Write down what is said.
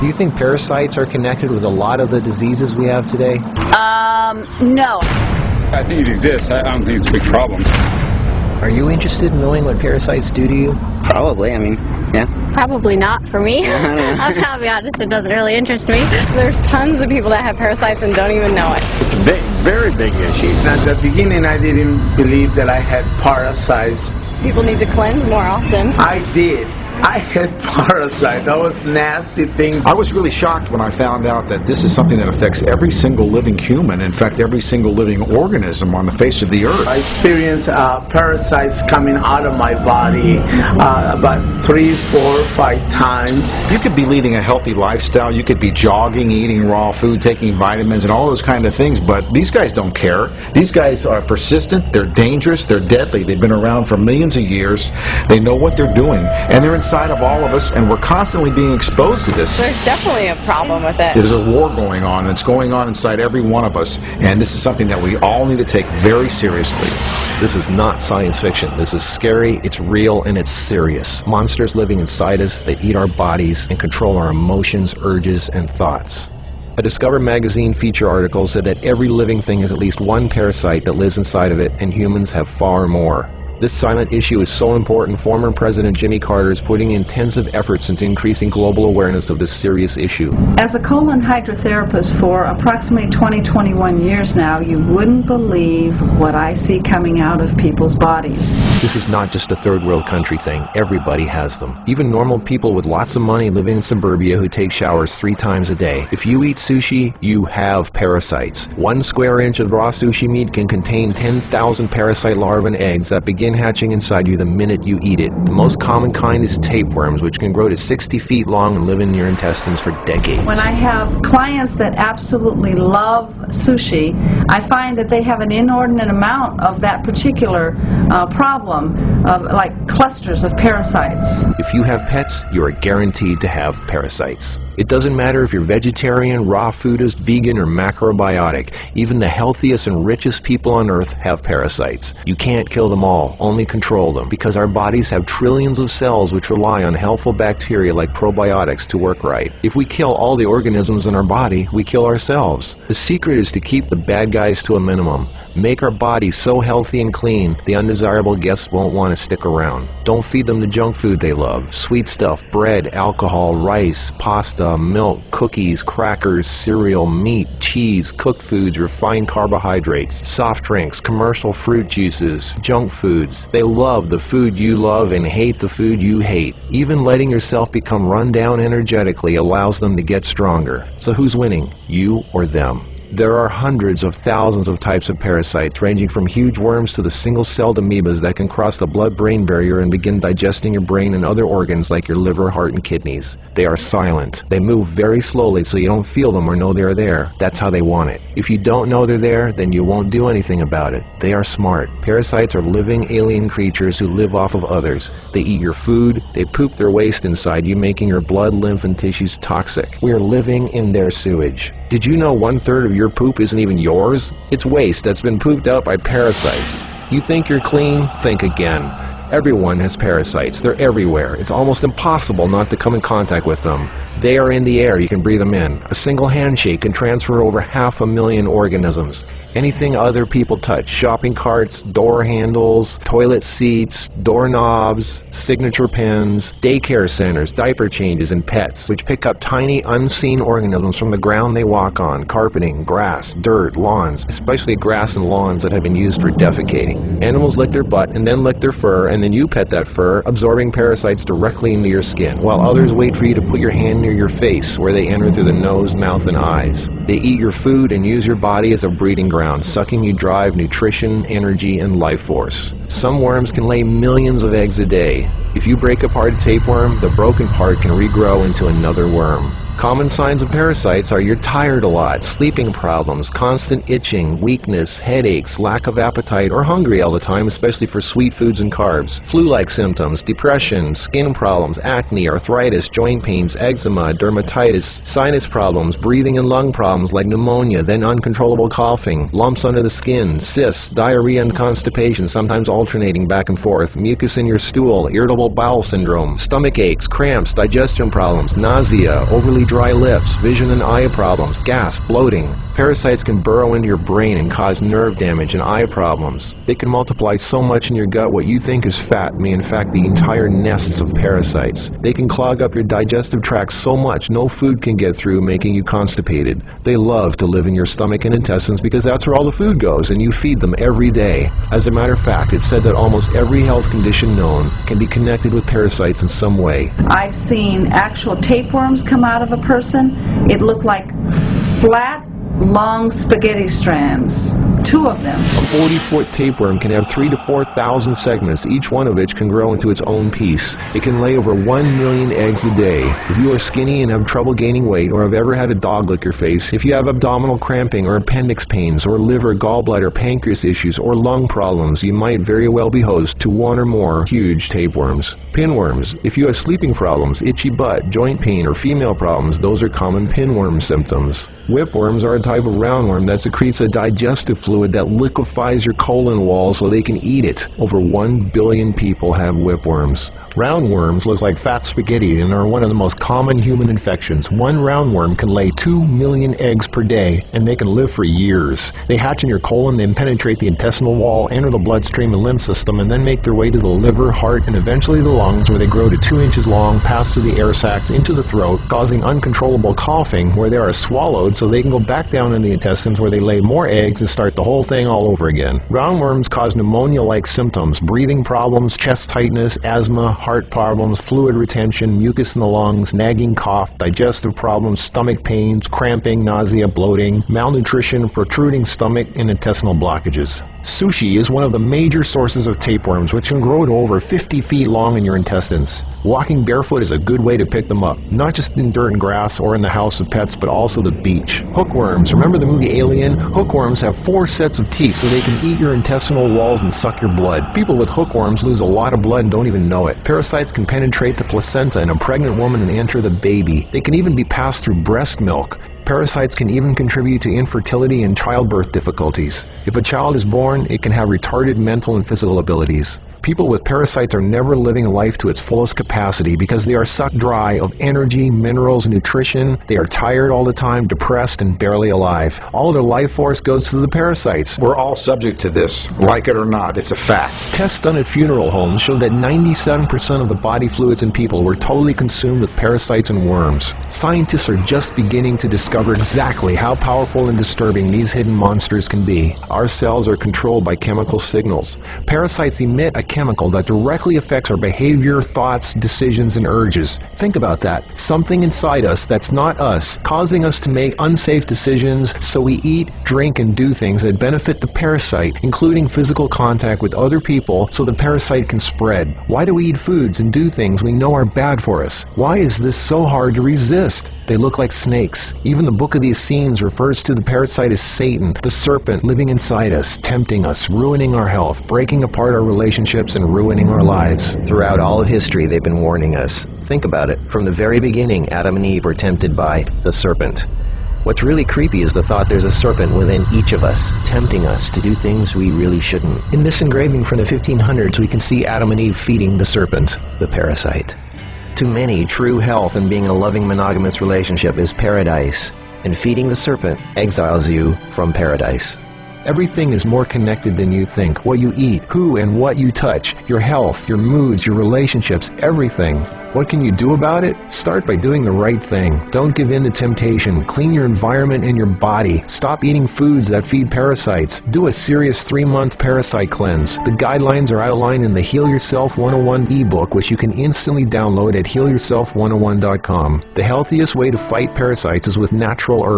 Do you think parasites are connected with a lot of the diseases we have today? No. I think it exists. I don't think it's a big problem. Are you interested in knowing what parasites do to you? Probably, I mean, yeah. Probably not for me. I'll be honest, it doesn't really interest me. There's tons of people that have parasites and don't even know it. It's a very big issue. At the beginning, I didn't believe that I had parasites. People need to cleanse more often. I did. I had parasites. That was nasty thing. I was really shocked when I found out that this is something that affects every single living human, in fact every single living organism on the face of the earth. I experienced parasites coming out of my body about 3, 4, 5 times. You could be leading a healthy lifestyle, you could be jogging, eating raw food, taking vitamins and all those kind of things, but these guys don't care. These guys are persistent, they're dangerous, they're deadly, they've been around for millions of years, they know what they're doing, and they're inside of all of us, and we're constantly being exposed to this. There's definitely a problem with it. There's a war going on, and it's going on inside every one of us, and this is something that we all need to take very seriously. This is not science fiction. This is scary, it's real, and it's serious. Monsters living inside us that eat our bodies and control our emotions, urges, and thoughts. A Discover magazine feature article said that every living thing has at least one parasite that lives inside of it, and humans have far more. This silent issue is so important, former President Jimmy Carter is putting intensive efforts into increasing global awareness of this serious issue. As a colon hydrotherapist for approximately 21 years now, you wouldn't believe what I see coming out of people's bodies. This is not just a third world country thing. Everybody has them. Even normal people with lots of money living in suburbia who take showers 3 times a day. If you eat sushi, you have parasites. 1 square inch of raw sushi meat can contain 10,000 parasite larvae and eggs that begin hatching inside you the minute you eat it. The most common kind is tapeworms, which can grow to 60 feet long and live in your intestines for decades. When I have clients that absolutely love sushi, I find that they have an inordinate amount of that particular problem, of like clusters of parasites. If you have pets, you are guaranteed to have parasites. It doesn't matter if you're vegetarian, raw foodist, vegan, or macrobiotic. Even the healthiest and richest people on earth have parasites. You can't kill them all, only control them, because our bodies have trillions of cells which rely on helpful bacteria like probiotics to work right. If we kill all the organisms in our body, we kill ourselves. The secret is to keep the bad guys to a minimum. Make our bodies so healthy and clean, the undesirable guests won't want to stick around. Don't feed them the junk food they love. Sweet stuff, bread, alcohol, rice, pasta, milk, cookies, crackers, cereal, meat, cheese, cooked foods, refined carbohydrates, soft drinks, commercial fruit juices, junk foods. They love the food you love and hate the food you hate. Even letting yourself become run down energetically allows them to get stronger. So who's winning, you or them? There are hundreds of thousands of types of parasites, ranging from huge worms to the single-celled amoebas that can cross the blood-brain barrier and begin digesting your brain and other organs like your liver, heart, and kidneys. They are silent. They move very slowly so you don't feel them or know they're there. That's how they want it. If you don't know they're there, then you won't do anything about it. They are smart. Parasites are living alien creatures who live off of others. They eat your food. They poop their waste inside you, making your blood, lymph, and tissues toxic. We are living in their sewage. Did you know 1/3 of your poop isn't even yours? It's waste that's been pooped out by parasites. You think you're clean? Think again. Everyone has parasites. They're everywhere. It's almost impossible not to come in contact with them. They are in the air. You can breathe them in. A single handshake can transfer over 500,000 organisms. Anything other people touch, shopping carts, door handles, toilet seats, doorknobs, signature pens, daycare centers, diaper changes, and pets, which pick up tiny unseen organisms from the ground they walk on, carpeting, grass, dirt, lawns, especially grass and lawns that have been used for defecating. Animals lick their butt and then lick their fur, and then you pet that fur, absorbing parasites directly into your skin, while others wait for you to put your hand near your face, where they enter through the nose, mouth, and eyes. They eat your food and use your body as a breeding ground, sucking you dry of nutrition, energy, and life force. Some worms can lay millions of eggs a day. If you break apart a tapeworm, the broken part can regrow into another worm. Common signs of parasites are you're tired a lot, sleeping problems, constant itching, weakness, headaches, lack of appetite, or hungry all the time, especially for sweet foods and carbs. Flu-like symptoms, depression, skin problems, acne, arthritis, joint pains, eczema, dermatitis, sinus problems, breathing and lung problems like pneumonia, then uncontrollable coughing, lumps under the skin, cysts, diarrhea and constipation, sometimes alternating back and forth, mucus in your stool, irritable bowel syndrome, stomach aches, cramps, digestion problems, nausea, overly suddenly dry lips, vision and eye problems, gas, bloating. Parasites can burrow into your brain and cause nerve damage and eye problems. They can multiply so much in your gut what you think is fat may in fact be entire nests of parasites. They can clog up your digestive tract so much no food can get through, making you constipated. They love to live in your stomach and intestines because that's where all the food goes, and you feed them every day. As a matter of fact, it's said that almost every health condition known can be connected with parasites in some way. I've seen actual tapeworms come out of a person. It looked like flat, long spaghetti strands. 2 of them. A 40-foot tapeworm can have 3,000 to 4,000 segments, each one of which can grow into its own piece. It can lay over 1 million eggs a day. If you are skinny and have trouble gaining weight, or have ever had a dog lick your face, if you have abdominal cramping or appendix pains, or liver, gallbladder, pancreas issues, or lung problems, you might very well be host to 1 or more huge tapeworms. Pinworms. If you have sleeping problems, itchy butt, joint pain, or female problems, those are common pinworm symptoms. Whipworms are a type of roundworm that secretes a digestive fluid that liquefies your colon wall so they can eat it. Over 1 billion people have whipworms. Roundworms look like fat spaghetti and are one of the most common human infections. One roundworm can lay 2 million eggs per day, and they can live for years. They hatch in your colon, then penetrate the intestinal wall, enter the bloodstream and lymph system, and then make their way to the liver, heart, and eventually the lungs, where they grow to 2 inches long, pass through the air sacs into the throat, causing uncontrollable coughing, where they are swallowed so they can go back down in the intestines, where they lay more eggs and start the whole thing all over again. Roundworms cause pneumonia-like symptoms, breathing problems, chest tightness, asthma, heart problems, fluid retention, mucus in the lungs, nagging cough, digestive problems, stomach pains, cramping, nausea, bloating, malnutrition, protruding stomach, and intestinal blockages. Sushi is one of the major sources of tapeworms, which can grow to over 50 feet long in your intestines. Walking barefoot is a good way to pick them up, not just in dirt and grass or in the house of pets, but also the beach. Hookworms. Remember the movie Alien? Hookworms have 4 sets of teeth so they can eat your intestinal walls and suck your blood. People with hookworms lose a lot of blood and don't even know it. Parasites can penetrate the placenta in a pregnant woman and enter the baby. They can even be passed through breast milk. Parasites can even contribute to infertility and childbirth difficulties. If a child is born, it can have retarded mental and physical abilities. People with parasites are never living life to its fullest capacity because they are sucked dry of energy, minerals, nutrition. They are tired all the time, depressed, and barely alive. All of their life force goes to the parasites. We're all subject to this, like it or not. It's a fact. Tests done at funeral homes showed that 97% of the body fluids in people were totally consumed with parasites and worms. Scientists are just beginning to discover exactly how powerful and disturbing these hidden monsters can be. Our cells are controlled by chemical signals. Parasites emit a chemical that directly affects our behavior, thoughts, decisions, and urges. Think about that. Something inside us that's not us, causing us to make unsafe decisions, so we eat, drink, and do things that benefit the parasite, including physical contact with other people so the parasite can spread. Why do we eat foods and do things we know are bad for us? Why is this so hard to resist? They look like snakes. Even the Book of the Essenes refers to the parasite as Satan, the serpent living inside us, tempting us, ruining our health, breaking apart our relationships, and ruining our lives. Throughout all of history, they've been warning us. Think about it. From the very beginning, Adam and Eve were tempted by the serpent. What's really creepy is the thought there's a serpent within each of us, tempting us to do things we really shouldn't. In this engraving from the 1500s, we can see Adam and Eve feeding the serpent, the parasite. To many, true health and being in a loving monogamous relationship is paradise, and feeding the serpent exiles you from paradise. Everything is more connected than you think. What you eat, who and what you touch, your health, your moods, your relationships, everything. What can you do about it? Start by doing the right thing. Don't give in to temptation. Clean your environment and your body. Stop eating foods that feed parasites. Do a serious 3-month parasite cleanse. The guidelines are outlined in the Heal Yourself 101 ebook, which you can instantly download at healyourself101.com. The healthiest way to fight parasites is with natural herbs.